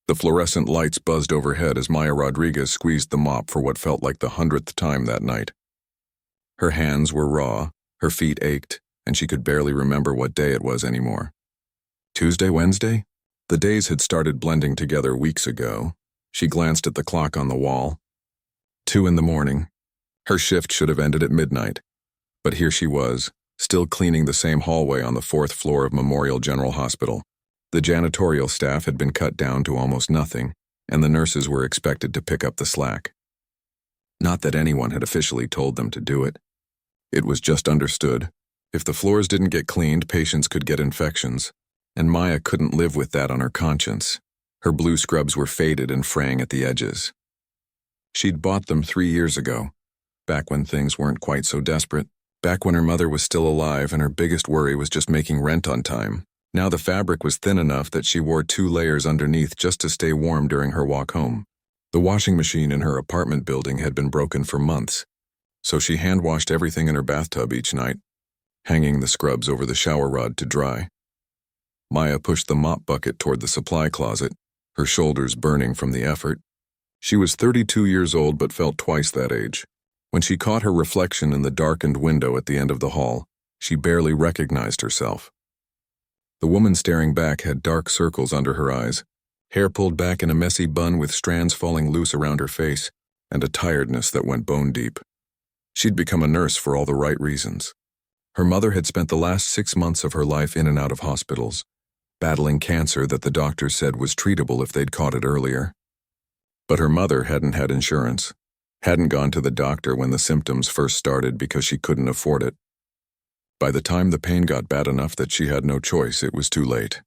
The fluorescent lights buzzed overhead as Maya Rodriguez squeezed the mop for what felt like the 100th time that night. Her hands were raw, her feet ached, and she could barely remember what day it was anymore. Tuesday, Wednesday? The days had started blending together weeks ago. She glanced at the clock on the wall. 2 in the morning. Her shift should have ended at midnight. But here she was, still cleaning the same hallway on the 4th floor of Memorial General Hospital. The janitorial staff had been cut down to almost nothing, and the nurses were expected to pick up the slack. Not that anyone had officially told them to do it. It was just understood. If the floors didn't get cleaned, patients could get infections, and Maya couldn't live with that on her conscience. Her blue scrubs were faded and fraying at the edges. She'd bought them 3 years ago, back when things weren't quite so desperate, back when her mother was still alive and her biggest worry was just making rent on time. Now the fabric was thin enough that she wore 2 layers underneath just to stay warm during her walk home. The washing machine in her apartment building had been broken for months, so she hand-washed everything in her bathtub each night, hanging the scrubs over the shower rod to dry. Maya pushed the mop bucket toward the supply closet, her shoulders burning from the effort. She was 32 years old but felt twice that age. When she caught her reflection in the darkened window at the end of the hall, she barely recognized herself. The woman staring back had dark circles under her eyes, hair pulled back in a messy bun with strands falling loose around her face, and a tiredness that went bone deep. She'd become a nurse for all the right reasons. Her mother had spent the last 6 months of her life in and out of hospitals, battling cancer that the doctors said was treatable if they'd caught it earlier. But her mother hadn't had insurance, hadn't gone to the doctor when the symptoms first started because she couldn't afford it. By the time the pain got bad enough that she had no choice, it was too late.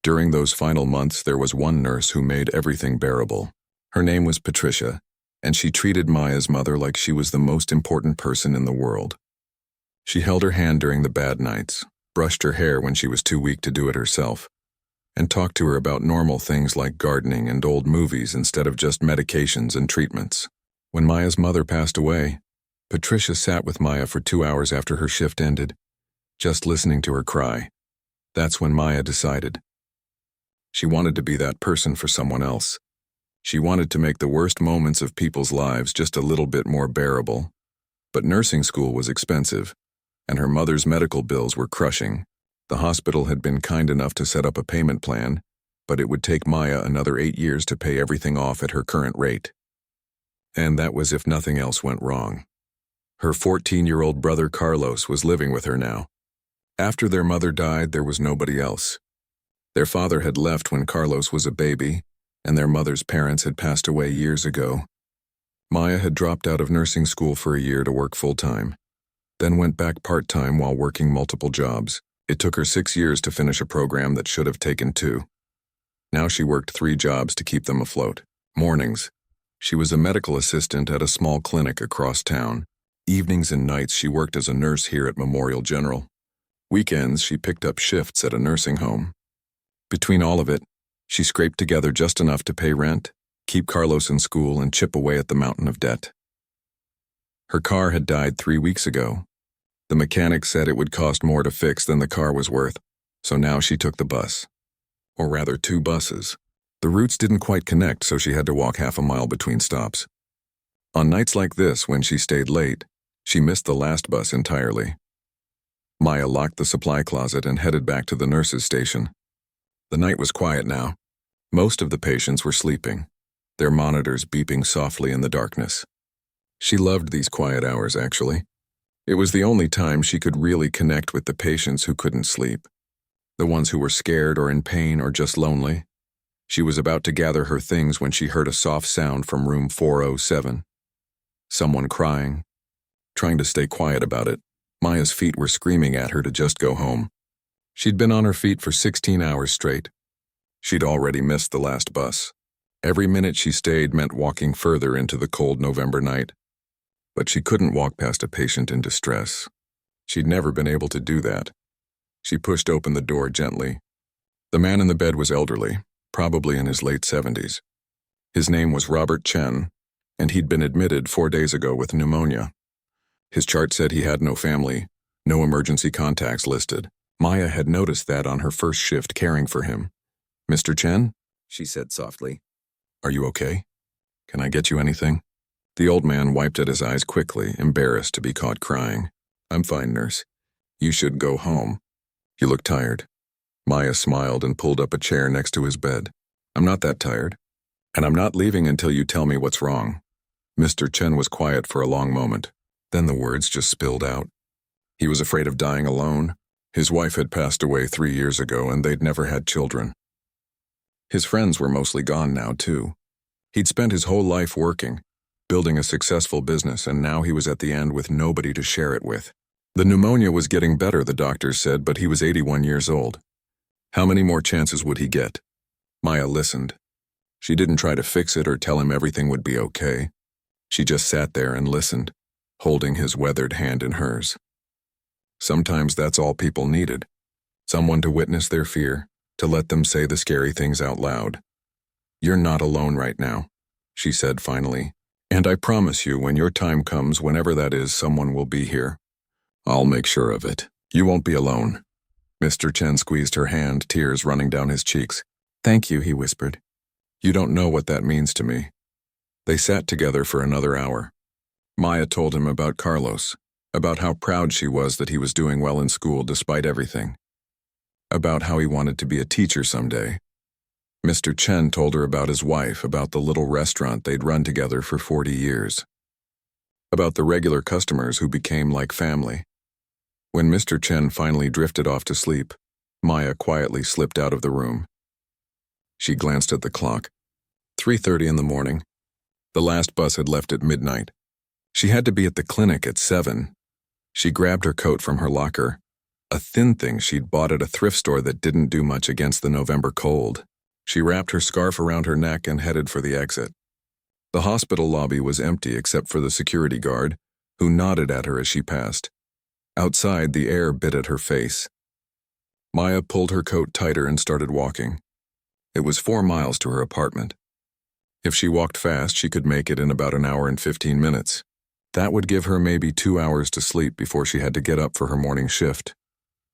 During those final months, there was one nurse who made everything bearable. Her name was Patricia, and she treated Maya's mother like she was the most important person in the world. She held her hand during the bad nights, brushed her hair when she was too weak to do it herself, and talked to her about normal things like gardening and old movies instead of just medications and treatments. When Maya's mother passed away, Patricia sat with Maya for 2 hours after her shift ended, just listening to her cry. That's when Maya decided. She wanted to be that person for someone else. She wanted to make the worst moments of people's lives just a little bit more bearable. But nursing school was expensive, and her mother's medical bills were crushing. The hospital had been kind enough to set up a payment plan, but it would take Maya another 8 years to pay everything off at her current rate. And that was if nothing else went wrong. Her 14-year-old brother Carlos was living with her now. After their mother died, there was nobody else. Their father had left when Carlos was a baby, and their mother's parents had passed away years ago. Maya had dropped out of nursing school for a year to work full-time, then went back part-time while working multiple jobs. It took her 6 years to finish a program that should have taken 2. Now she worked 3 jobs to keep them afloat. Mornings, she was a medical assistant at a small clinic across town. Evenings and nights she worked as a nurse here at Memorial General. Weekends she picked up shifts at a nursing home. Between all of it, she scraped together just enough to pay rent, keep Carlos in school, and chip away at the mountain of debt. Her car had died 3 weeks ago. The mechanic said it would cost more to fix than the car was worth, so now she took the bus. Or rather, 2 buses. The routes didn't quite connect, so she had to walk half a mile between stops. On nights like this, when she stayed late, she missed the last bus entirely. Maya locked the supply closet and headed back to the nurse's station. The night was quiet now. Most of the patients were sleeping, their monitors beeping softly in the darkness. She loved these quiet hours, actually. It was the only time she could really connect with the patients who couldn't sleep, the ones who were scared or in pain or just lonely. She was about to gather her things when she heard a soft sound from room 407. Someone crying. Trying to stay quiet about it, Maya's feet were screaming at her to just go home. She'd been on her feet for 16 hours straight. She'd already missed the last bus. Every minute she stayed meant walking further into the cold November night. But she couldn't walk past a patient in distress. She'd never been able to do that. She pushed open the door gently. The man in the bed was elderly, probably in his late 70s. His name was Robert Chen, and he'd been admitted 4 days ago with pneumonia. His chart said he had no family, no emergency contacts listed. Maya had noticed that on her first shift caring for him. "Mr. Chen?" she said softly. Are you okay? Can I get you anything? The old man wiped at his eyes quickly, embarrassed to be caught crying. I'm fine, nurse. You should go home. You look tired. Maya smiled and pulled up a chair next to his bed. I'm not that tired. And I'm not leaving until you tell me what's wrong. Mr. Chen was quiet for a long moment. Then the words just spilled out. He was afraid of dying alone. His wife had passed away 3 years ago and they'd never had children. His friends were mostly gone now, too. He'd spent his whole life working, building a successful business, and now he was at the end with nobody to share it with. The pneumonia was getting better, the doctors said, but he was 81 years old. How many more chances would he get? Maya listened. She didn't try to fix it or tell him everything would be okay. She just sat there and listened, holding his weathered hand in hers. Sometimes that's all people needed. Someone to witness their fear, to let them say the scary things out loud. You're not alone right now, she said finally, and I promise you when your time comes, whenever that is, someone will be here. I'll make sure of it. You won't be alone. Mr. Chen squeezed her hand, tears running down his cheeks. Thank you, he whispered. You don't know what that means to me. They sat together for another hour. Maya told him about Carlos, about how proud she was that he was doing well in school despite everything, about how he wanted to be a teacher someday. Mr. Chen told her about his wife, about the little restaurant they'd run together for 40 years, about the regular customers who became like family. When Mr. Chen finally drifted off to sleep, Maya quietly slipped out of the room. She glanced at the clock. 3:30 in the morning. The last bus had left at midnight. She had to be at the clinic at 7. She grabbed her coat from her locker, a thin thing she'd bought at a thrift store that didn't do much against the November cold. She wrapped her scarf around her neck and headed for the exit. The hospital lobby was empty except for the security guard, who nodded at her as she passed. Outside, the air bit at her face. Maya pulled her coat tighter and started walking. It was 4 miles to her apartment. If she walked fast, she could make it in about an hour and 15 minutes. That would give her maybe 2 hours to sleep before she had to get up for her morning shift.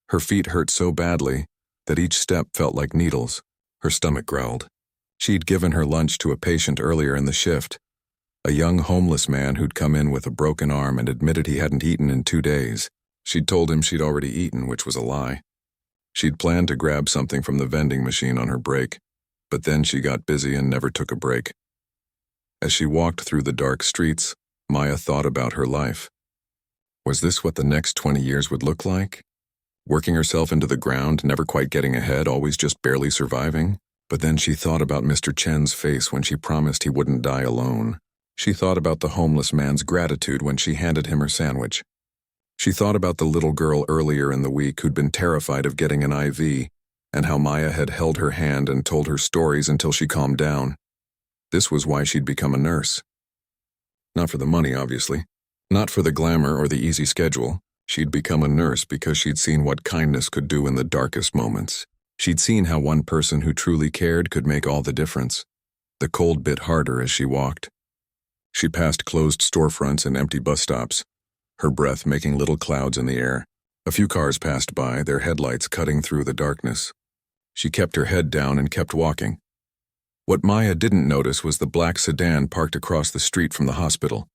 Her feet hurt so badly that each step felt like needles. Her stomach growled. She'd given her lunch to a patient earlier in the shift, a young homeless man who'd come in with a broken arm and admitted he hadn't eaten in 2 days. She'd told him she'd already eaten, which was a lie. She'd planned to grab something from the vending machine on her break, but then she got busy and never took a break. As she walked through the dark streets, Maya thought about her life. Was this what the next 20 years would look like? Working herself into the ground, never quite getting ahead, always just barely surviving? But then she thought about Mr. Chen's face when she promised he wouldn't die alone. She thought about the homeless man's gratitude when she handed him her sandwich. She thought about the little girl earlier in the week who'd been terrified of getting an IV, and how Maya had held her hand and told her stories until she calmed down. This was why she'd become a nurse. Not for the money, obviously. Not for the glamour or the easy schedule. She'd become a nurse because she'd seen what kindness could do in the darkest moments. She'd seen how one person who truly cared could make all the difference. The cold bit harder as she walked. She passed closed storefronts and empty bus stops, her breath making little clouds in the air. A few cars passed by, their headlights cutting through the darkness. She kept her head down and kept walking. What Maya didn't notice was the black sedan parked across the street from the hospital.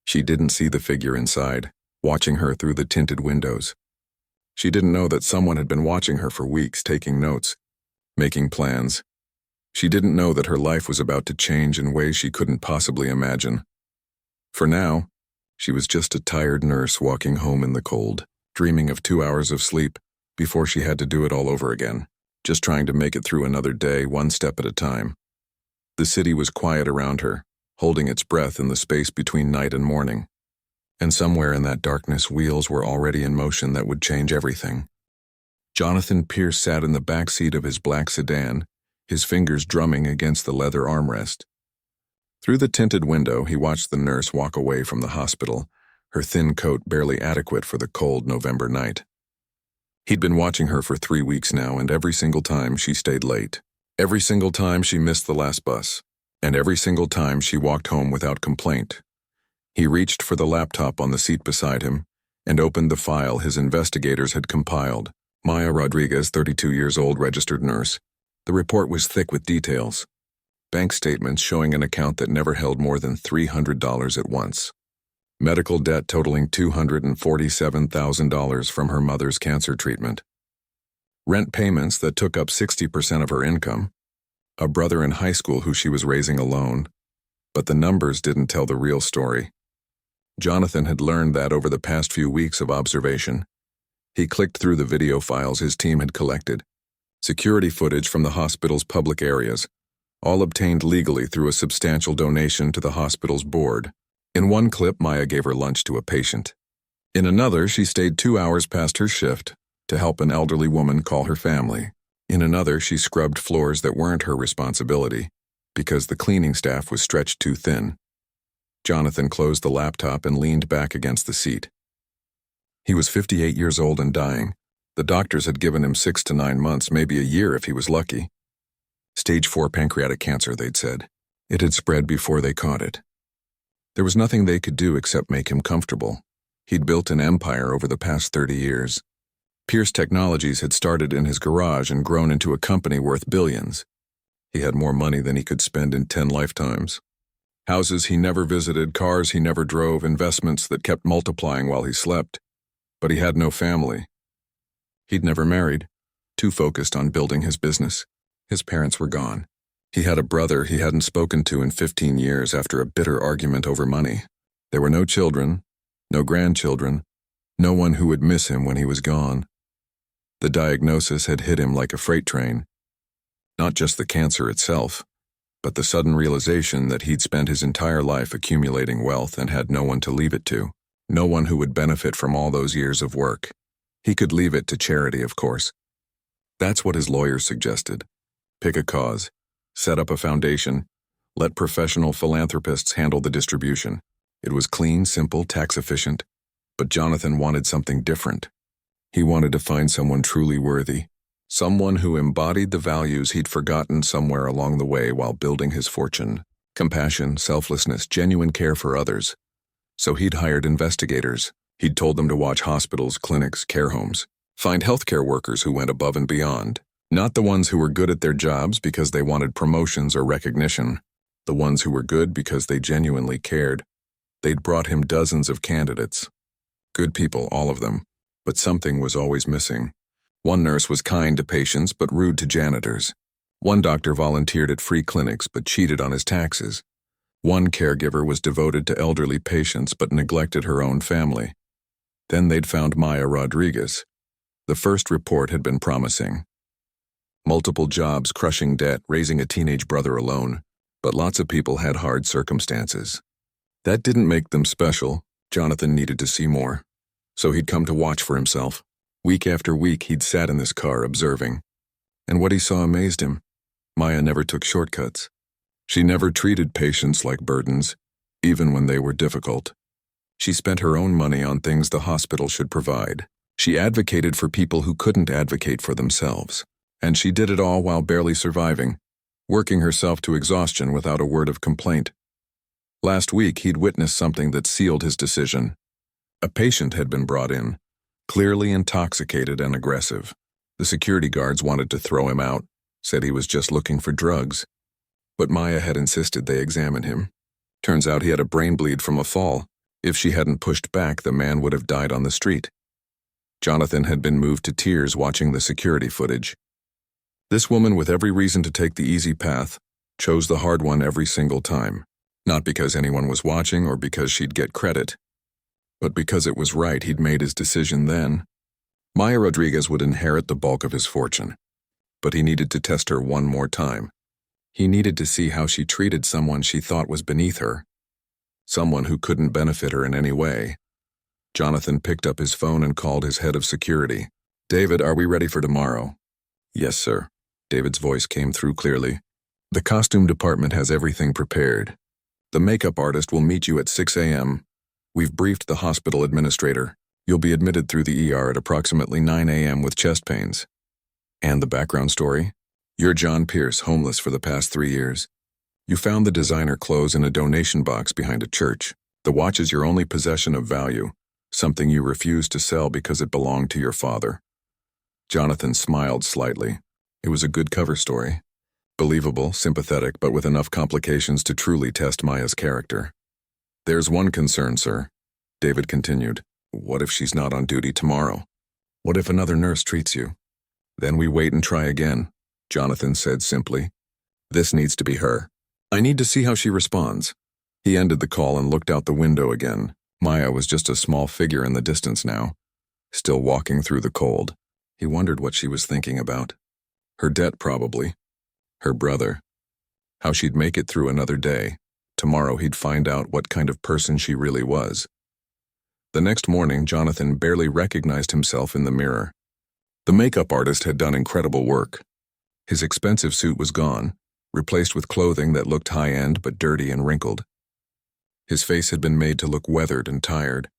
She didn't see the figure inside, watching her through the tinted windows. She didn't know that someone had been watching her for weeks, taking notes, making plans. She didn't know that her life was about to change in ways she couldn't possibly imagine. For now, she was just a tired nurse walking home in the cold, dreaming of 2 hours of sleep before she had to do it all over again, just trying to make it through another day, one step at a time. The city was quiet around her, holding its breath in the space between night and morning. And somewhere in that darkness, wheels were already in motion that would change everything. Jonathan Pierce sat in the back seat of his black sedan, his fingers drumming against the leather armrest. Through the tinted window, he watched the nurse walk away from the hospital, her thin coat barely adequate for the cold November night. He'd been watching her for 3 weeks now, and every single time she stayed late. Every single time she missed the last bus. And every single time she walked home without complaint. He reached for the laptop on the seat beside him and opened the file his investigators had compiled. Maya Rodriguez, 32 years old, registered nurse. The report was thick with details. Bank statements showing an account that never held more than $300 at once. Medical debt totaling $247,000 from her mother's cancer treatment. Rent payments that took up 60% of her income. A brother in high school who she was raising alone. But the numbers didn't tell the real story. Jonathan had learned that over the past few weeks of observation. He clicked through the video files his team had collected. Security footage from the hospital's public areas, all obtained legally through a substantial donation to the hospital's board. In one clip, Maya gave her lunch to a patient. In another, she stayed 2 hours past her shift to help an elderly woman call her family. In another, she scrubbed floors that weren't her responsibility because the cleaning staff was stretched too thin. Jonathan closed the laptop and leaned back against the seat. He was 58 years old and dying. The doctors had given him 6 to 9 months, maybe a year if he was lucky. Stage 4 pancreatic cancer, they'd said. It had spread before they caught it. There was nothing they could do except make him comfortable. He'd built an empire over the past 30 years. Pierce Technologies had started in his garage and grown into a company worth billions. He had more money than he could spend in 10 lifetimes. Houses he never visited, cars he never drove, investments that kept multiplying while he slept. But he had no family. He'd never married, too focused on building his business. His parents were gone. He had a brother he hadn't spoken to in 15 years after a bitter argument over money. There were no children, no grandchildren, no one who would miss him when he was gone. The diagnosis had hit him like a freight train. Not just the cancer itself, but the sudden realization that he'd spent his entire life accumulating wealth and had no one to leave it to, no one who would benefit from all those years of work. He could leave it to charity, of course. That's what his lawyers suggested. Pick a cause, set up a foundation, let professional philanthropists handle the distribution. It was clean, simple, tax-efficient, but Jonathan wanted something different. He wanted to find someone truly worthy, someone who embodied the values he'd forgotten somewhere along the way while building his fortune. Compassion, selflessness, genuine care for others. So he'd hired investigators. He'd told them to watch hospitals, clinics, care homes, find healthcare workers who went above and beyond. Not the ones who were good at their jobs because they wanted promotions or recognition. The ones who were good because they genuinely cared. They'd brought him dozens of candidates. Good people, all of them. But something was always missing. One nurse was kind to patients but rude to janitors. One doctor volunteered at free clinics but cheated on his taxes. One caregiver was devoted to elderly patients but neglected her own family. Then they'd found Maya Rodriguez. The first report had been promising. Multiple jobs, crushing debt, raising a teenage brother alone. But lots of people had hard circumstances. That didn't make them special. Jonathan needed to see more. So he'd come to watch for himself. Week after week, he'd sat in this car observing. And what he saw amazed him. Maya never took shortcuts. She never treated patients like burdens, even when they were difficult. She spent her own money on things the hospital should provide. She advocated for people who couldn't advocate for themselves. And she did it all while barely surviving, working herself to exhaustion without a word of complaint. Last week, he'd witnessed something that sealed his decision. A patient had been brought in, clearly intoxicated and aggressive. The security guards wanted to throw him out, said he was just looking for drugs. But Maya had insisted they examine him. Turns out he had a brain bleed from a fall. If she hadn't pushed back, the man would have died on the street. Jonathan had been moved to tears watching the security footage. This woman, with every reason to take the easy path, chose the hard one every single time. Not because anyone was watching or because she'd get credit, but because it was right. He'd made his decision then. Maya Rodriguez would inherit the bulk of his fortune, but he needed to test her one more time. He needed to see how she treated someone she thought was beneath her, someone who couldn't benefit her in any way. Jonathan picked up his phone and called his head of security. "David, are we ready for tomorrow?" "Yes, sir." David's voice came through clearly. "The costume department has everything prepared. The makeup artist will meet you at 6 a.m. We've briefed the hospital administrator. You'll be admitted through the ER at approximately 9 a.m. with chest pains." "And the background story?" "You're John Pierce, homeless for the past 3 years. You found the designer clothes in a donation box behind a church. The watch is your only possession of value, something you refused to sell because it belonged to your father." Jonathan smiled slightly. It was a good cover story. Believable, sympathetic, but with enough complications to truly test Maya's character. "There's one concern, sir," David continued. "What if she's not on duty tomorrow? What if another nurse treats you?" "Then we wait and try again," Jonathan said simply. "This needs to be her. I need to see how she responds." He ended the call and looked out the window again. Maya was just a small figure in the distance now, still walking through the cold. He wondered what she was thinking about. Her debt, probably. Her brother. How she'd make it through another day. Tomorrow he'd find out what kind of person she really was. The next morning, Jonathan barely recognized himself in the mirror. The makeup artist had done incredible work. His expensive suit was gone, replaced with clothing that looked high-end but dirty and wrinkled. His face had been made to look weathered and tired.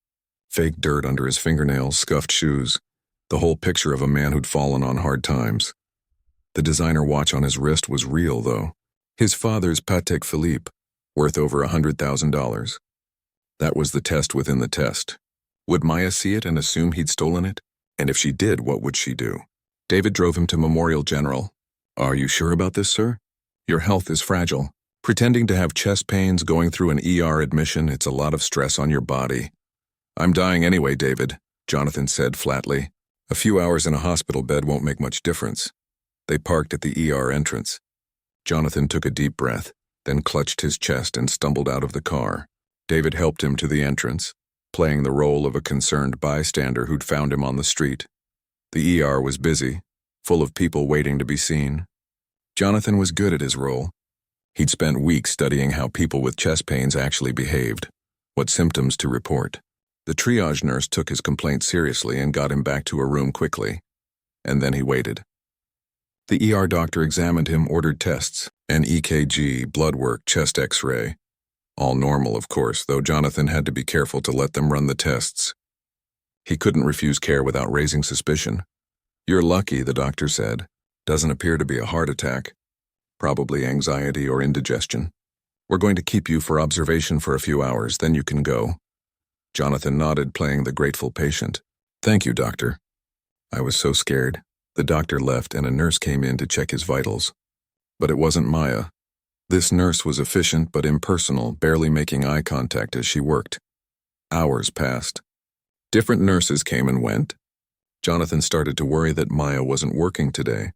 Fake dirt under his fingernails, scuffed shoes. The whole picture of a man who'd fallen on hard times. The designer watch on his wrist was real, though. His father's Patek Philippe, worth over $100,000. That was the test within the test. Would Maya see it and assume he'd stolen it? And if she did, what would she do? David drove him to Memorial General. "Are you sure about this, sir? Your health is fragile. Pretending to have chest pains, going through an ER admission, it's a lot of stress on your body." "I'm dying anyway, David," Jonathan said flatly. "A few hours in a hospital bed won't make much difference." They parked at the ER entrance. Jonathan took a deep breath, then clutched his chest and stumbled out of the car. David helped him to the entrance, playing the role of a concerned bystander who'd found him on the street. The ER was busy, full of people waiting to be seen. Jonathan was good at his role. He'd spent weeks studying how people with chest pains actually behaved, what symptoms to report. The triage nurse took his complaint seriously and got him back to a room quickly. And then he waited. The ER doctor examined him, ordered tests, an EKG, blood work, chest x-ray. All normal, of course, though Jonathan had to be careful to let them run the tests. He couldn't refuse care without raising suspicion. "You're lucky," the doctor said. "Doesn't appear to be a heart attack. Probably anxiety or indigestion. We're going to keep you for observation for a few hours, then you can go." Jonathan nodded, playing the grateful patient. "Thank you, doctor." "I was so scared." The doctor left and a nurse came in to check his vitals. But it wasn't Maya. This nurse was efficient but impersonal, barely making eye contact as she worked. Hours passed. Different nurses came and went. Jonathan started to worry that Maya wasn't working today.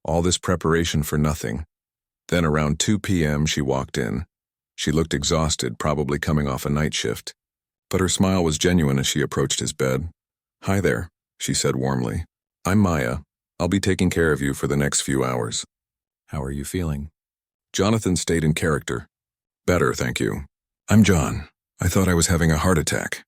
All this preparation for nothing. Then around 2 p.m. she walked in. She looked exhausted, probably coming off a night shift. But her smile was genuine as she approached his bed. "Hi there," she said warmly. "I'm Maya. I'll be taking care of you for the next few hours." "How are you feeling?" Jonathan stayed in character. "Better, thank you. I'm John. I thought I was having a heart attack."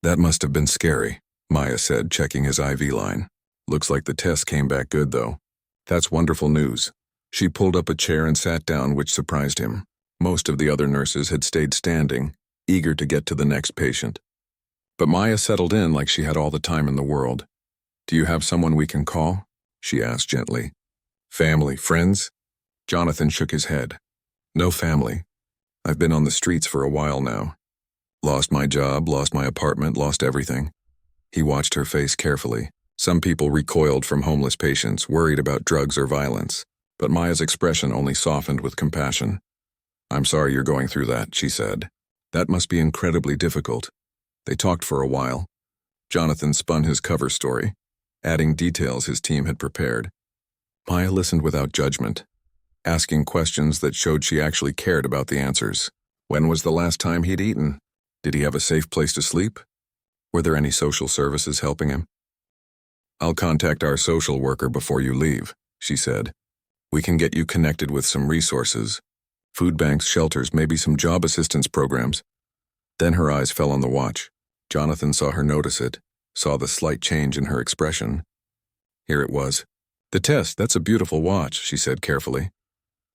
"That must have been scary," Maya said, checking his IV line. "Looks like the test came back good, though." "That's wonderful news." She pulled up a chair and sat down, which surprised him. Most of the other nurses had stayed standing, eager to get to the next patient. But Maya settled in like she had all the time in the world. "Do you have someone we can call?" she asked gently. "Family, friends?" Jonathan shook his head. "No family. I've been on the streets for a while now. Lost my job, lost my apartment, lost everything." He watched her face carefully. Some people recoiled from homeless patients, worried about drugs or violence. But Maya's expression only softened with compassion. "I'm sorry you're going through that," she said. "That must be incredibly difficult." They talked for a while. Jonathan spun his cover story, adding details his team had prepared. Maya listened without judgment, asking questions that showed she actually cared about the answers. When was the last time he'd eaten? Did he have a safe place to sleep? Were there any social services helping him? "I'll contact our social worker before you leave," she said. "We can get you connected with some resources. Food banks, shelters, maybe some job assistance programs." Then her eyes fell on the watch. Jonathan saw her notice it, saw the slight change in her expression. Here it was. "The test, that's a beautiful watch," she said carefully.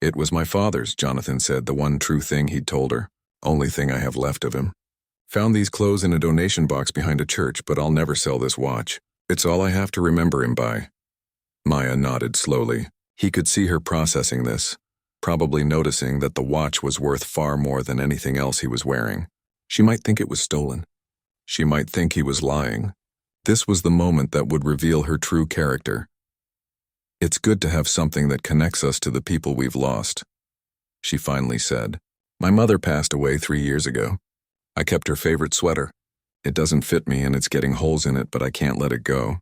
"It was my father's," Jonathan said, the one true thing he'd told her. "Only thing I have left of him. Found these clothes in a donation box behind a church, but I'll never sell this watch. It's all I have to remember him by." Maya nodded slowly. He could see her processing this, probably noticing that the watch was worth far more than anything else he was wearing. She might think it was stolen. She might think he was lying. This was the moment that would reveal her true character. It's good to have something that connects us to the people we've lost, she finally said. My mother passed away 3 years ago. I kept her favorite sweater. It doesn't fit me and it's getting holes in it, but I can't let it go.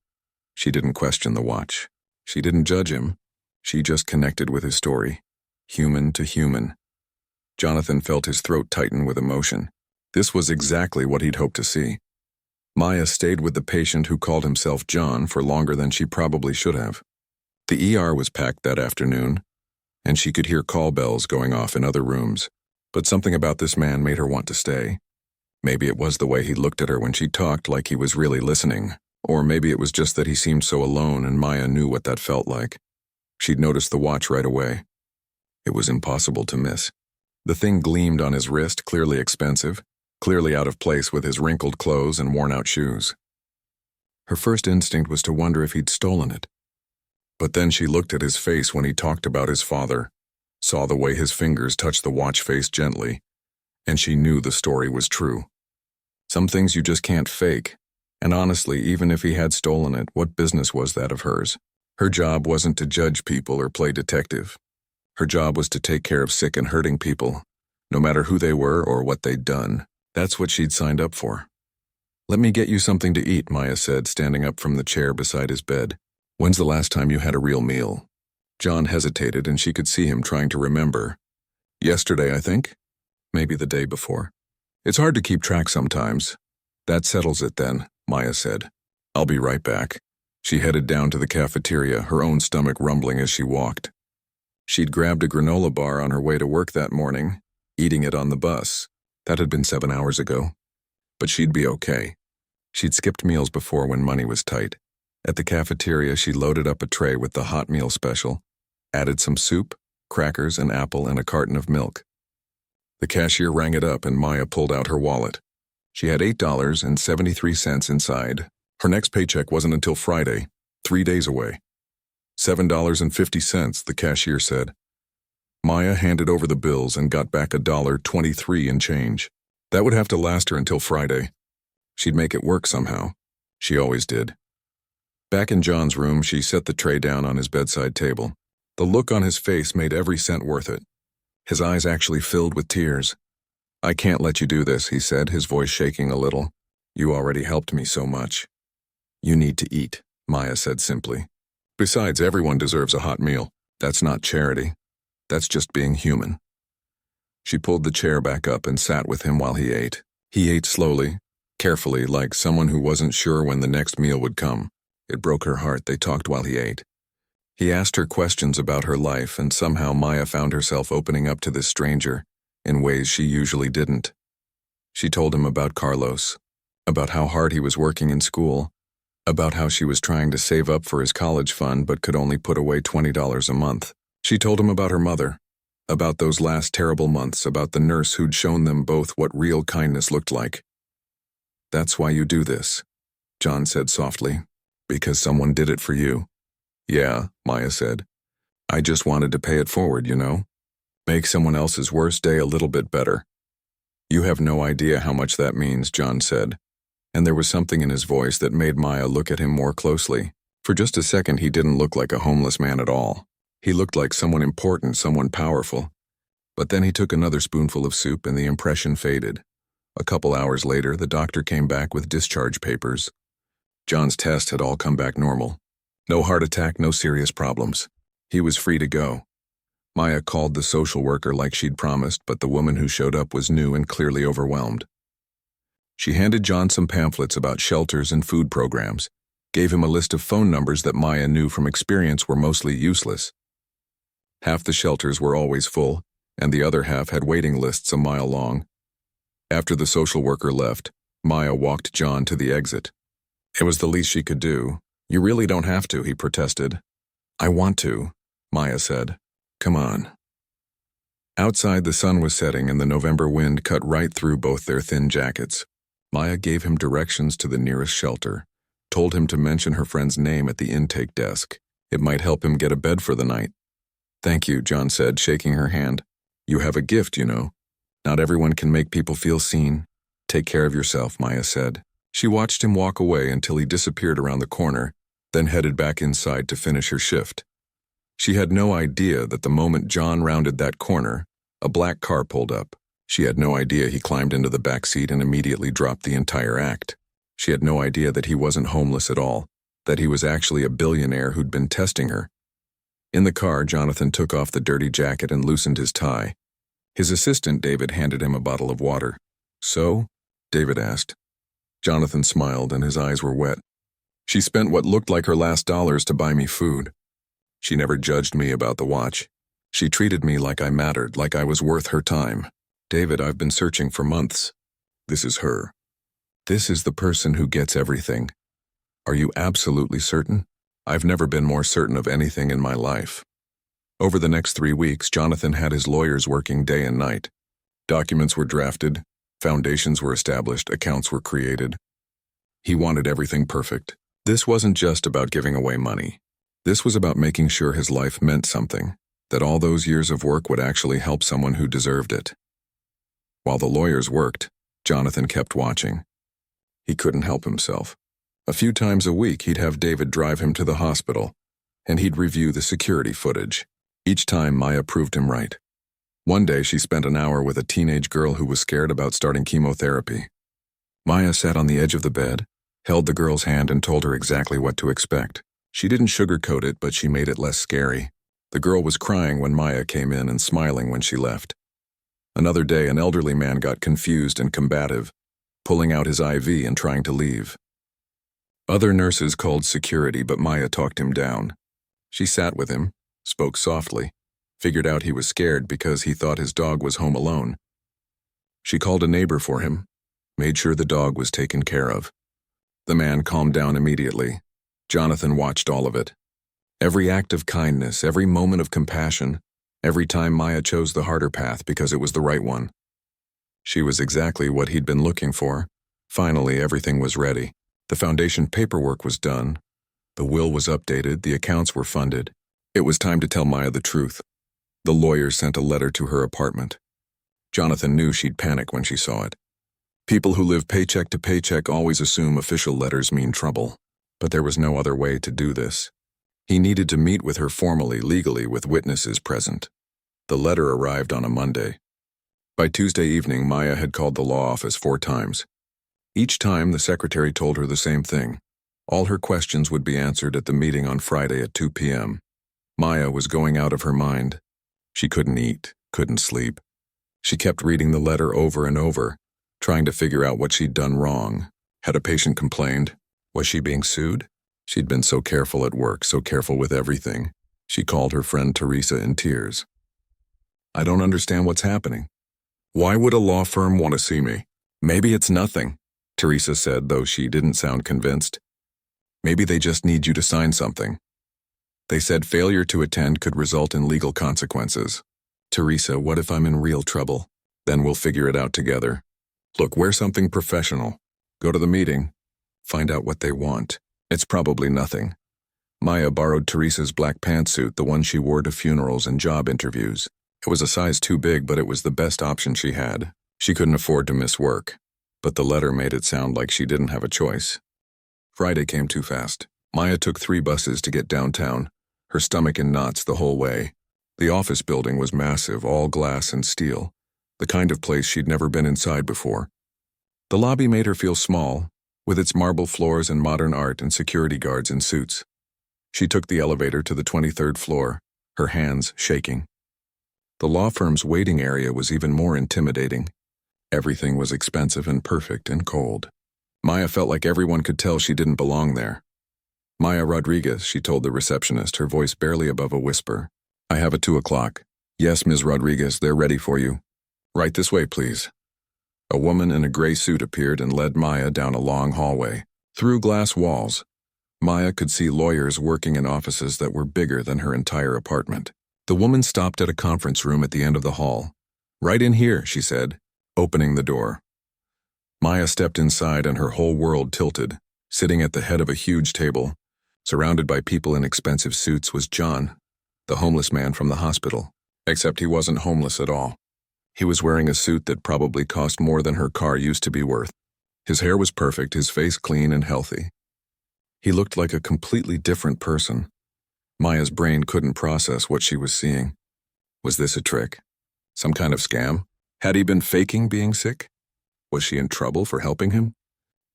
She didn't question the watch. She didn't judge him. She just connected with his story, human to human. Jonathan felt his throat tighten with emotion. This was exactly what he'd hoped to see. Maya stayed with the patient who called himself John for longer than she probably should have. The ER was packed that afternoon, and she could hear call bells going off in other rooms, but something about this man made her want to stay. Maybe it was the way he looked at her when she talked, like he was really listening, or maybe it was just that he seemed so alone and Maya knew what that felt like. She'd noticed the watch right away. It was impossible to miss. The thing gleamed on his wrist, clearly expensive, clearly out of place with his wrinkled clothes and worn-out shoes. Her first instinct was to wonder if he'd stolen it. But then she looked at his face when he talked about his father, saw the way his fingers touched the watch face gently, and she knew the story was true. Some things you just can't fake, and honestly, even if he had stolen it, what business was that of hers? Her job wasn't to judge people or play detective. Her job was to take care of sick and hurting people, no matter who they were or what they'd done. That's what she'd signed up for. Let me get you something to eat, Maya said, standing up from the chair beside his bed. When's the last time you had a real meal? John hesitated, and she could see him trying to remember. Yesterday, I think. Maybe the day before. It's hard to keep track sometimes. That settles it then, Maya said. I'll be right back. She headed down to the cafeteria, her own stomach rumbling as she walked. She'd grabbed a granola bar on her way to work that morning, eating it on the bus. That had been 7 hours ago. But she'd be okay. She'd skipped meals before when money was tight. At the cafeteria, she loaded up a tray with the hot meal special, added some soup, crackers, an apple, and a carton of milk. The cashier rang it up and Maya pulled out her wallet. She had $8.73 inside. Her next paycheck wasn't until Friday, 3 days away. $7.50, the cashier said. Maya handed over the bills and got back $1.23 in change. That would have to last her until Friday. She'd make it work somehow. She always did. Back in John's room, she set the tray down on his bedside table. The look on his face made every cent worth it. His eyes actually filled with tears. I can't let you do this, he said, his voice shaking a little. You already helped me so much. You need to eat, Maya said simply. Besides, everyone deserves a hot meal. That's not charity. That's just being human. She pulled the chair back up and sat with him while he ate. He ate slowly, carefully, like someone who wasn't sure when the next meal would come. It broke her heart. They talked while he ate. He asked her questions about her life, and somehow Maya found herself opening up to this stranger in ways she usually didn't. She told him about Carlos, about how hard he was working in school, about how she was trying to save up for his college fund but could only put away $20 a month. She told him about her mother, about those last terrible months, about the nurse who'd shown them both what real kindness looked like. That's why you do this, John said softly. Because someone did it for you. Yeah, Maya said. I just wanted to pay it forward, you know? Make someone else's worst day a little bit better. You have no idea how much that means, John said. And there was something in his voice that made Maya look at him more closely. For just a second, he didn't look like a homeless man at all. He looked like someone important, someone powerful. But then he took another spoonful of soup and the impression faded. A couple hours later, the doctor came back with discharge papers. John's test had all come back normal. No heart attack, no serious problems. He was free to go. Maya called the social worker like she'd promised, but the woman who showed up was new and clearly overwhelmed. She handed John some pamphlets about shelters and food programs, gave him a list of phone numbers that Maya knew from experience were mostly useless. Half the shelters were always full, and the other half had waiting lists a mile long. After the social worker left, Maya walked John to the exit. It was the least she could do. You really don't have to, he protested. I want to, Maya said. Come on. Outside, the sun was setting and the November wind cut right through both their thin jackets. Maya gave him directions to the nearest shelter, told him to mention her friend's name at the intake desk. It might help him get a bed for the night. Thank you, John said, shaking her hand. You have a gift, you know. Not everyone can make people feel seen. Take care of yourself, Maya said. She watched him walk away until he disappeared around the corner, then headed back inside to finish her shift. She had no idea that the moment John rounded that corner, a black car pulled up. She had no idea he climbed into the back seat and immediately dropped the entire act. She had no idea that he wasn't homeless at all, that he was actually a billionaire who'd been testing her. In the car, Jonathan took off the dirty jacket and loosened his tie. His assistant, David, handed him a bottle of water. "So?" David asked. Jonathan smiled and his eyes were wet. "She spent what looked like her last dollars to buy me food. She never judged me about the watch. She treated me like I mattered, like I was worth her time. David, I've been searching for months. This is her. This is the person who gets everything. Are you absolutely certain?" "I've never been more certain of anything in my life." Over the next 3 weeks, Jonathan had his lawyers working day and night. Documents were drafted, foundations were established, accounts were created. He wanted everything perfect. This wasn't just about giving away money. This was about making sure his life meant something, that all those years of work would actually help someone who deserved it. While the lawyers worked, Jonathan kept watching. He couldn't help himself. A few times a week, he'd have David drive him to the hospital, and he'd review the security footage. Each time, Maya proved him right. One day, she spent an hour with a teenage girl who was scared about starting chemotherapy. Maya sat on the edge of the bed, held the girl's hand, and told her exactly what to expect. She didn't sugarcoat it, but she made it less scary. The girl was crying when Maya came in and smiling when she left. Another day, an elderly man got confused and combative, pulling out his IV and trying to leave. Other nurses called security, but Maya talked him down. She sat with him, spoke softly, figured out he was scared because he thought his dog was home alone. She called a neighbor for him, made sure the dog was taken care of. The man calmed down immediately. Jonathan watched all of it. Every act of kindness, every moment of compassion, every time Maya chose the harder path because it was the right one. She was exactly what he'd been looking for. Finally, everything was ready. The foundation paperwork was done. The will was updated. The accounts were funded. It was time to tell Maya the truth. The lawyer sent a letter to her apartment. Jonathan knew she'd panic when she saw it. People who live paycheck to paycheck always assume official letters mean trouble. But there was no other way to do this. He needed to meet with her formally, legally, with witnesses present. The letter arrived on a Monday. By Tuesday evening, Maya had called the law office 4 times. Each time, the secretary told her the same thing. All her questions would be answered at the meeting on Friday at 2 p.m. Maya was going out of her mind. She couldn't eat, couldn't sleep. She kept reading the letter over and over, trying to figure out what she'd done wrong. Had a patient complained? Was she being sued? She'd been so careful at work, so careful with everything. She called her friend Teresa in tears. "I don't understand what's happening. Why would a law firm want to see me?" "Maybe it's nothing," Teresa said, though she didn't sound convinced. "Maybe they just need you to sign something. They said failure to attend could result in legal consequences." "Teresa, what if I'm in real trouble?" "Then we'll figure it out together. Look, wear something professional. Go to the meeting. Find out what they want. It's probably nothing." Maya borrowed Teresa's black pantsuit, the one she wore to funerals and job interviews. It was a size too big, but it was the best option she had. She couldn't afford to miss work. But the letter made it sound like she didn't have a choice. Friday came too fast. Maya took 3 buses to get downtown, her stomach in knots the whole way. The office building was massive, all glass and steel, the kind of place she'd never been inside before. The lobby made her feel small, with its marble floors and modern art and security guards in suits. She took the elevator to the 23rd floor, her hands shaking. The law firm's waiting area was even more intimidating. Everything was expensive and perfect and cold. Maya felt like everyone could tell she didn't belong there. "Maya Rodriguez," she told the receptionist, her voice barely above a whisper. "I have a 2 o'clock. Yes, Ms. Rodriguez, they're ready for you. Right this way, please." A woman in a gray suit appeared and led Maya down a long hallway. Through glass walls, Maya could see lawyers working in offices that were bigger than her entire apartment. The woman stopped at a conference room at the end of the hall. "Right in here," she said, opening the door. Maya stepped inside and her whole world tilted. Sitting at the head of a huge table, surrounded by people in expensive suits, was John, the homeless man from the hospital. Except he wasn't homeless at all. He was wearing a suit that probably cost more than her car used to be worth. His hair was perfect, his face clean and healthy. He looked like a completely different person. Maya's brain couldn't process what she was seeing. Was this a trick? Some kind of scam? Had he been faking being sick? Was she in trouble for helping him?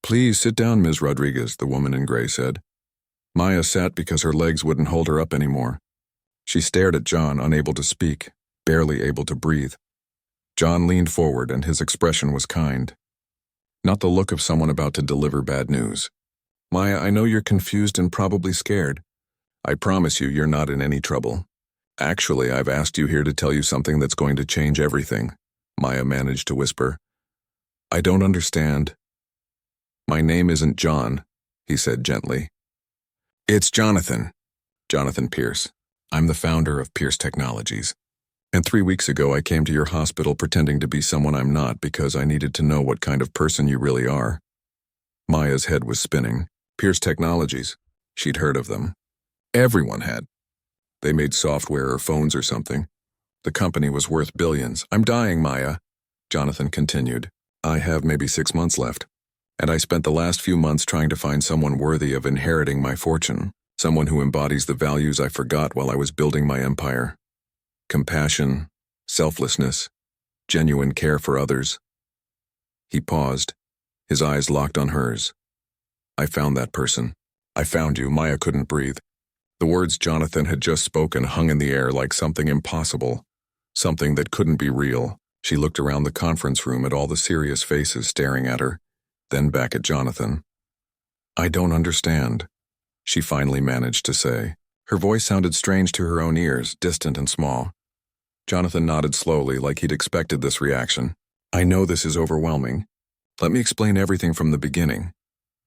"Please sit down, Ms. Rodriguez," the woman in gray said. Maya sat because her legs wouldn't hold her up anymore. She stared at John, unable to speak, barely able to breathe. John leaned forward, and his expression was kind. Not the look of someone about to deliver bad news. "Maya, I know you're confused and probably scared. I promise you, you're not in any trouble. Actually, I've asked you here to tell you something that's going to change everything," Maya managed to whisper. "I don't understand." "My name isn't John," he said gently. "It's Jonathan. Jonathan Pierce. I'm the founder of Pierce Technologies. And 3 weeks ago I came to your hospital pretending to be someone I'm not because I needed to know what kind of person you really are." Maya's head was spinning. Pierce Technologies. She'd heard of them. Everyone had. They made software or phones or something. The company was worth billions. "I'm dying, Maya," Jonathan continued. "I have maybe 6 months left. And I spent the last few months trying to find someone worthy of inheriting my fortune, someone who embodies the values I forgot while I was building my empire. Compassion, selflessness, genuine care for others." He paused, his eyes locked on hers. "I found that person. I found you." Maya couldn't breathe. The words Jonathan had just spoken hung in the air like something impossible, something that couldn't be real. She looked around the conference room at all the serious faces staring at her, then back at Jonathan. "I don't understand," she finally managed to say. Her voice sounded strange to her own ears, distant and small. Jonathan nodded slowly, like he'd expected this reaction. "I know this is overwhelming. Let me explain everything from the beginning."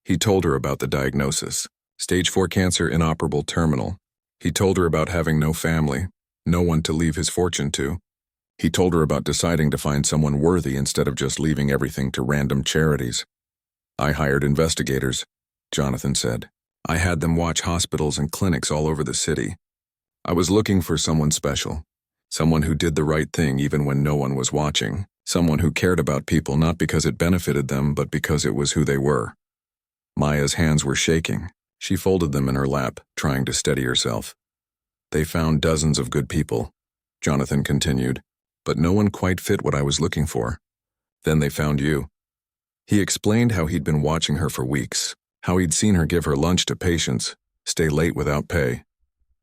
He told her about the diagnosis. Stage 4 cancer, inoperable, terminal. He told her about having no family, no one to leave his fortune to. He told her about deciding to find someone worthy instead of just leaving everything to random charities. "I hired investigators," Jonathan said. "I had them watch hospitals and clinics all over the city. I was looking for someone special, someone who did the right thing even when no one was watching, someone who cared about people not because it benefited them but because it was who they were." Maya's hands were shaking. She folded them in her lap, trying to steady herself. "They found dozens of good people," Jonathan continued, "but no one quite fit what I was looking for. Then they found you." He explained how he'd been watching her for weeks, how he'd seen her give her lunch to patients, stay late without pay,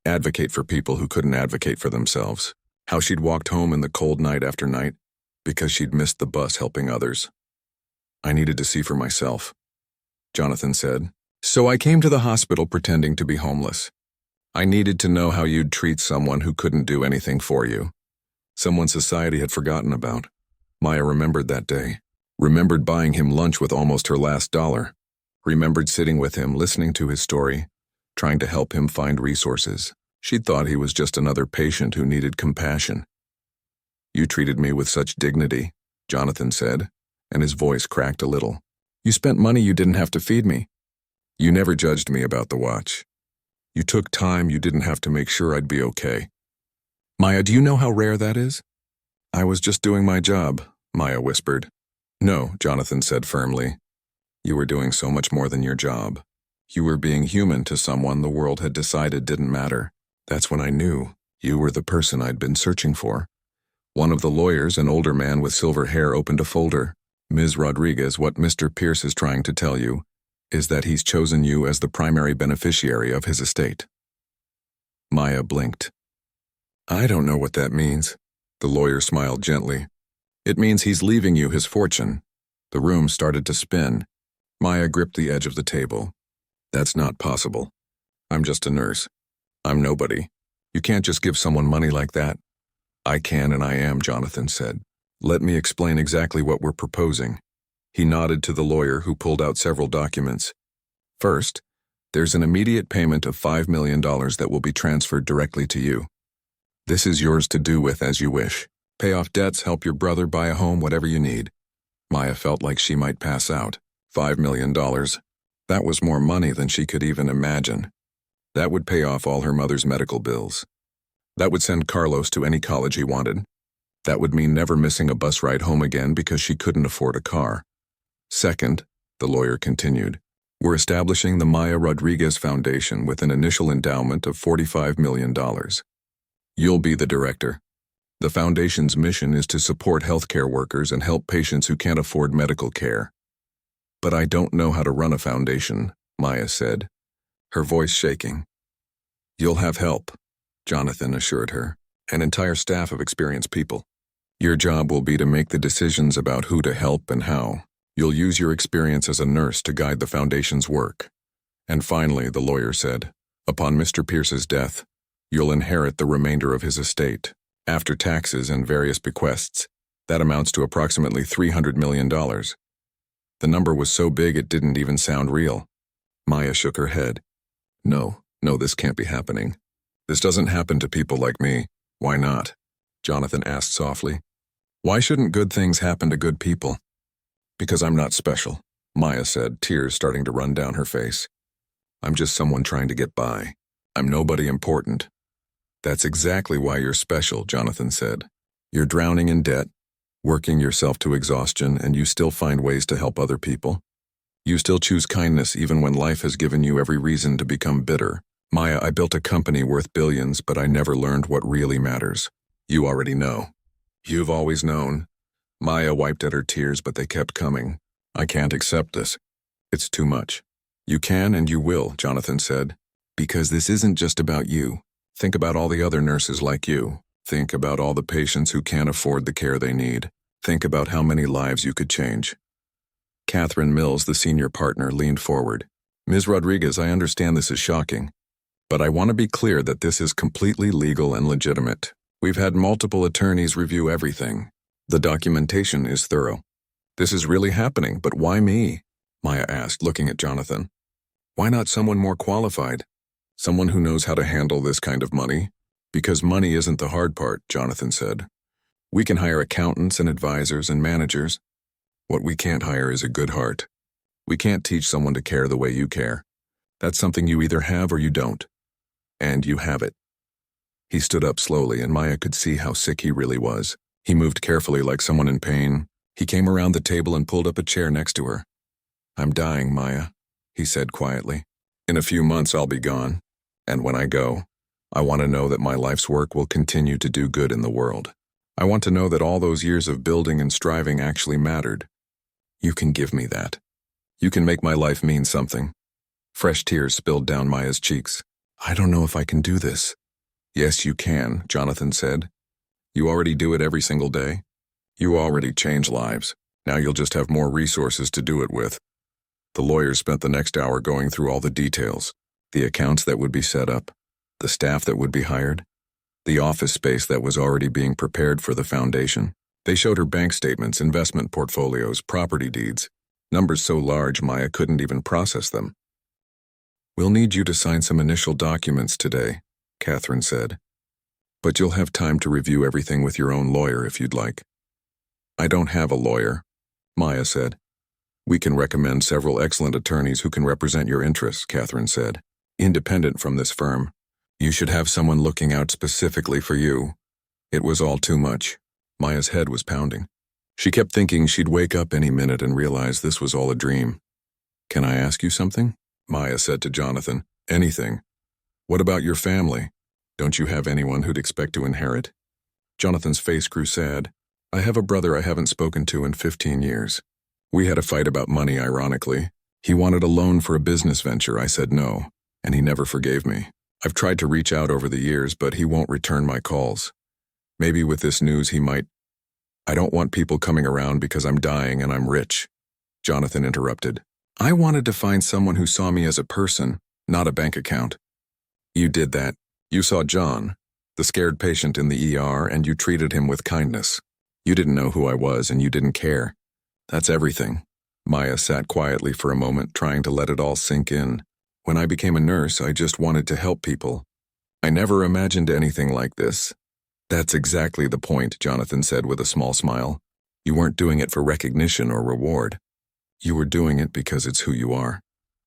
advocate for people who couldn't advocate for themselves, how she'd walked home in the cold night after night because she'd missed the bus helping others. "I needed to see for myself," Jonathan said. "So I came to the hospital pretending to be homeless. I needed to know how you'd treat someone who couldn't do anything for you, someone society had forgotten about." Maya remembered that day, remembered buying him lunch with almost her last dollar, remembered sitting with him, listening to his story, trying to help him find resources. She'd thought he was just another patient who needed compassion. "You treated me with such dignity," Jonathan said, and his voice cracked a little. "You spent money you didn't have to feed me. You never judged me about the watch. You took time you didn't have to make sure I'd be okay." "Maya, do you know how rare that is?" "I was just doing my job," Maya whispered. "No," Jonathan said firmly. "You were doing so much more than your job. You were being human to someone the world had decided didn't matter. That's when I knew you were the person I'd been searching for." One of the lawyers, an older man with silver hair, opened a folder. "Ms. Rodriguez, what Mr. Pierce is trying to tell you is that he's chosen you as the primary beneficiary of his estate." Maya blinked. "I don't know what that means." The lawyer smiled gently. "It means he's leaving you his fortune." The room started to spin. Maya gripped the edge of the table. "That's not possible. I'm just a nurse. I'm nobody. You can't just give someone money like that." "I can and I am," Jonathan said. "Let me explain exactly what we're proposing." He nodded to the lawyer, who pulled out several documents. "First, there's an immediate payment of $5 million that will be transferred directly to you. This is yours to do with as you wish. Pay off debts, help your brother, buy a home, whatever you need." Maya felt like she might pass out. $5 million. That was more money than she could even imagine. That would pay off all her mother's medical bills. That would send Carlos to any college he wanted. That would mean never missing a bus ride home again because she couldn't afford a car. Second, the lawyer continued, We're establishing the Maya Rodriguez Foundation with an initial endowment of $45 million. You'll be the director. The foundation's mission is to support healthcare workers and help patients who can't afford medical care. But I don't know how to run a foundation, Maya said, her voice shaking. You'll have help, Jonathan assured her, an entire staff of experienced people. Your job will be to make the decisions about who to help and how. You'll use your experience as a nurse to guide the foundation's work. And finally, the lawyer said, upon Mr. Pierce's death, you'll inherit the remainder of his estate. After taxes and various bequests, that amounts to approximately $300 million. The number was so big it didn't even sound real. Maya shook her head. No, this can't be happening. This doesn't happen to people like me. Why not? Jonathan asked softly. Why shouldn't good things happen to good people? Because I'm not special, Maya said, tears starting to run down her face. I'm just someone trying to get by. I'm nobody important. That's exactly why you're special, Jonathan said. You're drowning in debt, working yourself to exhaustion, and you still find ways to help other people. You still choose kindness even when life has given you every reason to become bitter. Maya, I built a company worth billions, but I never learned what really matters. You already know. You've always known. Maya wiped at her tears, but they kept coming. I can't accept this. It's too much. You can and you will, Jonathan said. Because this isn't just about you. Think about all the other nurses like you. Think about all the patients who can't afford the care they need. Think about how many lives you could change. Catherine Mills, the senior partner, leaned forward. Ms. Rodriguez, I understand this is shocking, but I want to be clear that this is completely legal and legitimate. We've had multiple attorneys review everything. The documentation is thorough. This is really happening, but why me? Maya asked, looking at Jonathan. Why not someone more qualified? Someone who knows how to handle this kind of money? Because money isn't the hard part, Jonathan said. We can hire accountants and advisors and managers. What we can't hire is a good heart. We can't teach someone to care the way you care. That's something you either have or you don't. And you have it. He stood up slowly, and Maya could see how sick he really was. He moved carefully like someone in pain. He came around the table and pulled up a chair next to her. I'm dying, Maya, he said quietly. In a few months I'll be gone. And when I go, I want to know that my life's work will continue to do good in the world. I want to know that all those years of building and striving actually mattered. You can give me that. You can make my life mean something. Fresh tears spilled down Maya's cheeks. I don't know if I can do this. Yes, you can, Jonathan said. You already do it every single day. You already change lives. Now you'll just have more resources to do it with. The lawyers spent the next hour going through all the details, the accounts that would be set up, the staff that would be hired, the office space that was already being prepared for the foundation. They showed her bank statements, investment portfolios, property deeds, numbers so large Maya couldn't even process them. We'll need you to sign some initial documents today, Catherine said. But you'll have time to review everything with your own lawyer if you'd like. I don't have a lawyer, Maya said. We can recommend several excellent attorneys who can represent your interests, Catherine said. Independent from this firm. You should have someone looking out specifically for you. It was all too much. Maya's head was pounding. She kept thinking she'd wake up any minute and realize this was all a dream. Can I ask you something? Maya said to Jonathan. Anything. What about your family? Don't you have anyone who'd expect to inherit? Jonathan's face grew sad. I have a brother I haven't spoken to in 15 years. We had a fight about money, ironically. He wanted a loan for a business venture. I said no, and he never forgave me. I've tried to reach out over the years, but he won't return my calls. Maybe with this news he might. I don't want people coming around because I'm dying and I'm rich. Jonathan interrupted. I wanted to find someone who saw me as a person, not a bank account. You did that. You saw John, the scared patient in the ER, and you treated him with kindness. You didn't know who I was and you didn't care. That's everything. Maya sat quietly for a moment, trying to let it all sink in. When I became a nurse, I just wanted to help people. I never imagined anything like this. That's exactly the point, Jonathan said with a small smile. You weren't doing it for recognition or reward. You were doing it because it's who you are.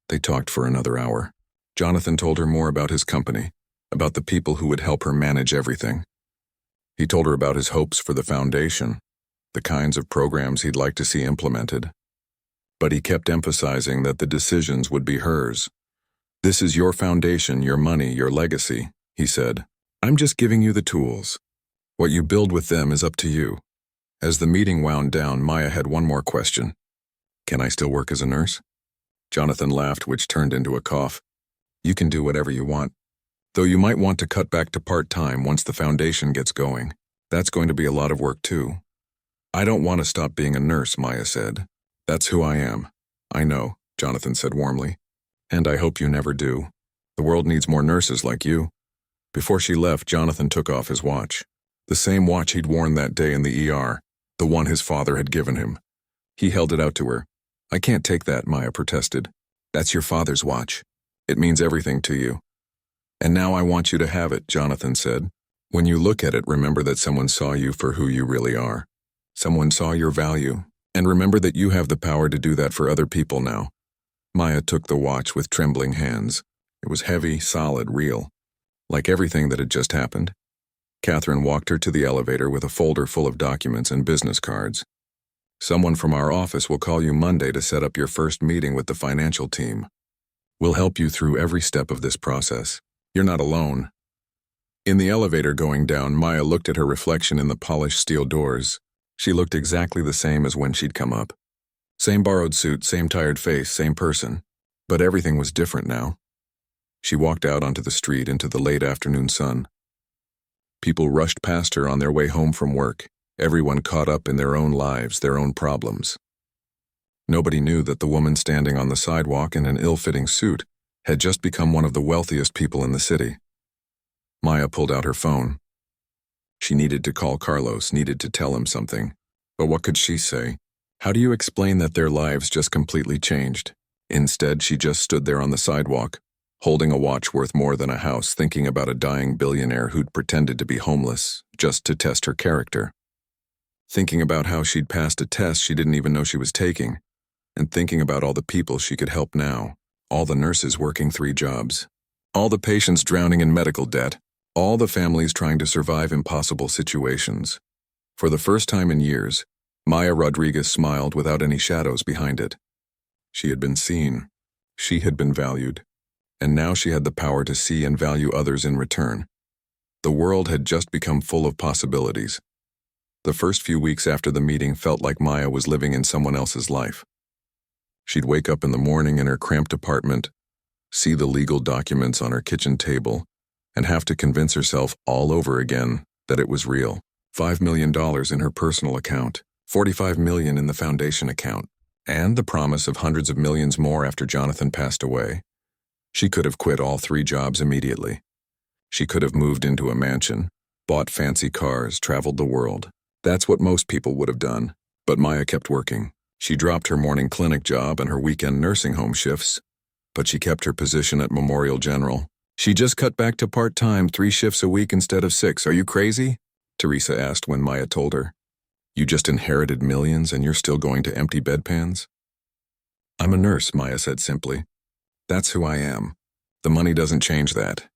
They talked for another hour. Jonathan told her more about his company, about the people who would help her manage everything. He told her about his hopes for the foundation, the kinds of programs he'd like to see implemented. but he kept emphasizing that the decisions would be hers. "This is your foundation, your money, your legacy," he said. "I'm just giving you the tools. What you build with them is up to you." As the meeting wound down, Maya had one more question. "Can I still work as a nurse?" Jonathan laughed, which turned into a cough. "You can do whatever you want. Though you might want to cut back to part-time once the foundation gets going. That's going to be a lot of work too." "I don't want to stop being a nurse," Maya said. "That's who I am." "I know," Jonathan said warmly. "And I hope you never do. The world needs more nurses like you." Before she left, Jonathan took off his watch. The same watch he'd worn that day in the ER, the one his father had given him. He held it out to her. "I can't take that," Maya protested. "That's your father's watch. It means everything to you." "And now I want you to have it," Jonathan said. "When you look at it, remember that someone saw you for who you really are. Someone saw your value, and remember that you have the power to do that for other people now." Maya took the watch with trembling hands. It was heavy, solid, real, like everything that had just happened. Catherine walked her to the elevator with a folder full of documents and business cards. "Someone from our office will call you Monday to set up your first meeting with the financial team. We'll help you through every step of this process. You're not alone." In the elevator going down, Maya looked at her reflection in the polished steel doors. She looked exactly the same as when she'd come up. Same borrowed suit, same tired face, same person. But everything was different now. She walked out onto the street into the late afternoon sun. People rushed past her on their way home from work, everyone caught up in their own lives, their own problems. Nobody knew that the woman standing on the sidewalk in an ill-fitting suit had just become one of the wealthiest people in the city. Maya pulled out her phone. She needed to call Carlos, needed to tell him something. But what could she say? How do you explain that their lives just completely changed? Instead, she just stood there on the sidewalk, holding a watch worth more than a house, thinking about a dying billionaire who'd pretended to be homeless, just to test her character. Thinking about how she'd passed a test she didn't even know she was taking, and thinking about all the people she could help now, all the nurses working 3 jobs, all the patients drowning in medical debt, all the families trying to survive impossible situations. For the first time in years, Maya Rodriguez smiled without any shadows behind it. She had been seen. She had been valued. And now she had the power to see and value others in return. The world had just become full of possibilities. The first few weeks after the meeting felt like Maya was living in someone else's life. She'd wake up in the morning in her cramped apartment, see the legal documents on her kitchen table, and have to convince herself all over again that it was real. $5 million in her personal account, $45 million in the foundation account, and the promise of hundreds of millions more after Jonathan passed away. She could have quit all 3 jobs immediately. She could have moved into a mansion, bought fancy cars, traveled the world. That's what most people would have done. But Maya kept working. She dropped her morning clinic job and her weekend nursing home shifts, but she kept her position at Memorial General. "She just cut back to part-time, 3 shifts a week instead of 6. Are you crazy?" Teresa asked when Maya told her. "You just inherited millions and you're still going to empty bedpans?" "I'm a nurse," Maya said simply. "That's who I am. The money doesn't change that."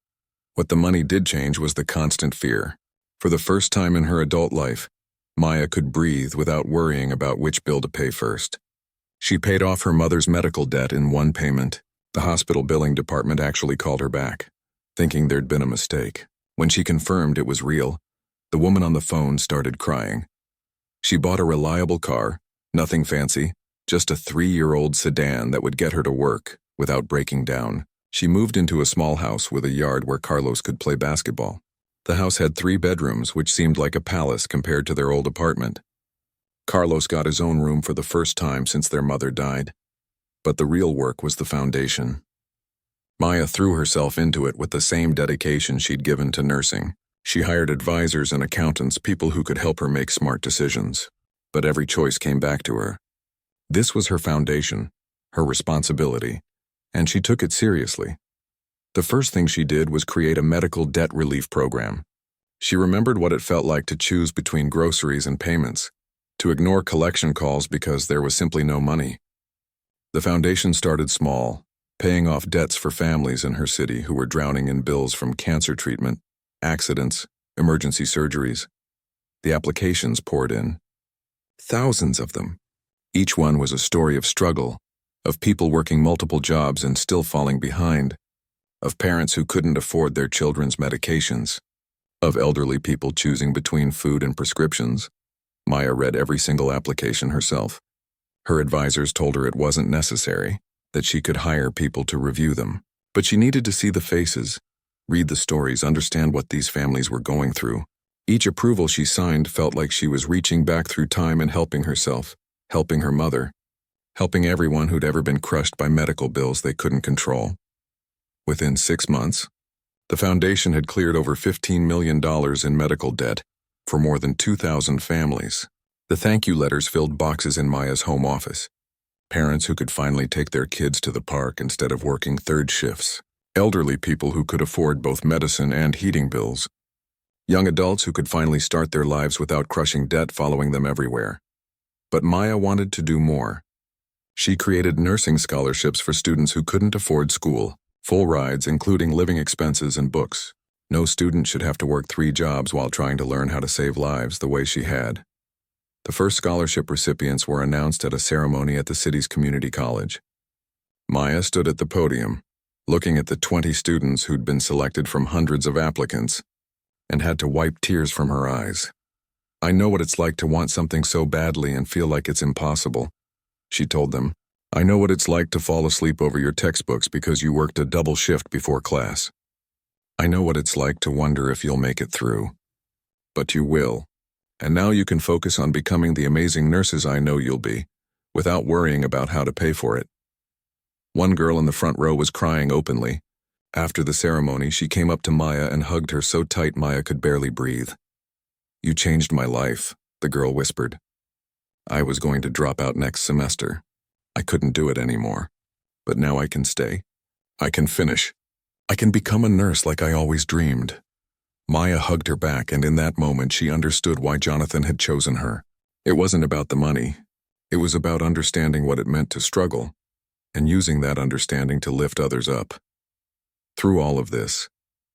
What the money did change was the constant fear. For the first time in her adult life, Maya could breathe without worrying about which bill to pay first. She paid off her mother's medical debt in one payment. The hospital billing department actually called her back, thinking there'd been a mistake. When she confirmed it was real, the woman on the phone started crying. She bought a reliable car, nothing fancy, just a 3-year-old sedan that would get her to work without breaking down. She moved into a small house with a yard where Carlos could play basketball. The house had 3 bedrooms, which seemed like a palace compared to their old apartment. Carlos got his own room for the first time since their mother died. But the real work was the foundation. Maya threw herself into it with the same dedication she'd given to nursing. She hired advisors and accountants, people who could help her make smart decisions. But every choice came back to her. This was her foundation, her responsibility, and she took it seriously. The first thing she did was create a medical debt relief program. She remembered what it felt like to choose between groceries and payments, to ignore collection calls because there was simply no money. The foundation started small, paying off debts for families in her city who were drowning in bills from cancer treatment, accidents, emergency surgeries. The applications poured in. Thousands of them. Each one was a story of struggle, of people working multiple jobs and still falling behind, of parents who couldn't afford their children's medications, of elderly people choosing between food and prescriptions. Maya read every single application herself. Her advisors told her it wasn't necessary, that she could hire people to review them. But she needed to see the faces, read the stories, understand what these families were going through. Each approval she signed felt like she was reaching back through time and helping herself, helping her mother, helping everyone who'd ever been crushed by medical bills they couldn't control. Within 6 months, the foundation had cleared over $15 million in medical debt for more than 2,000 families. The thank you letters filled boxes in Maya's home office. Parents who could finally take their kids to the park instead of working third shifts. Elderly people who could afford both medicine and heating bills. Young adults who could finally start their lives without crushing debt following them everywhere. But Maya wanted to do more. She created nursing scholarships for students who couldn't afford school, full rides including living expenses and books. No student should have to work 3 jobs while trying to learn how to save lives the way she had. The first scholarship recipients were announced at a ceremony at the city's community college. Maya stood at the podium, looking at the 20 students who'd been selected from hundreds of applicants, and had to wipe tears from her eyes. "I know what it's like to want something so badly and feel like it's impossible," she told them. "I know what it's like to fall asleep over your textbooks because you worked a double shift before class. I know what it's like to wonder if you'll make it through. But you will. And now you can focus on becoming the amazing nurses I know you'll be, without worrying about how to pay for it." One girl in the front row was crying openly. After the ceremony, she came up to Maya and hugged her so tight Maya could barely breathe. "You changed my life," the girl whispered. "I was going to drop out next semester. I couldn't do it anymore. But now I can stay. I can finish. I can become a nurse like I always dreamed." Maya hugged her back, and in that moment she understood why Jonathan had chosen her. It wasn't about the money. It was about understanding what it meant to struggle, and using that understanding to lift others up. Through all of this,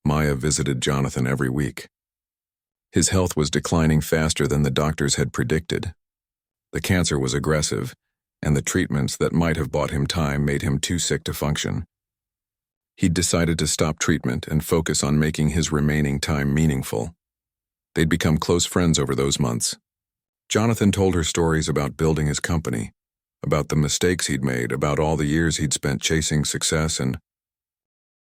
Maya visited Jonathan every week. His health was declining faster than the doctors had predicted. The cancer was aggressive, and the treatments that might have bought him time made him too sick to function. He'd decided to stop treatment and focus on making his remaining time meaningful. They'd become close friends over those months. Jonathan told her stories about building his company, about the mistakes he'd made, about all the years he'd spent chasing success and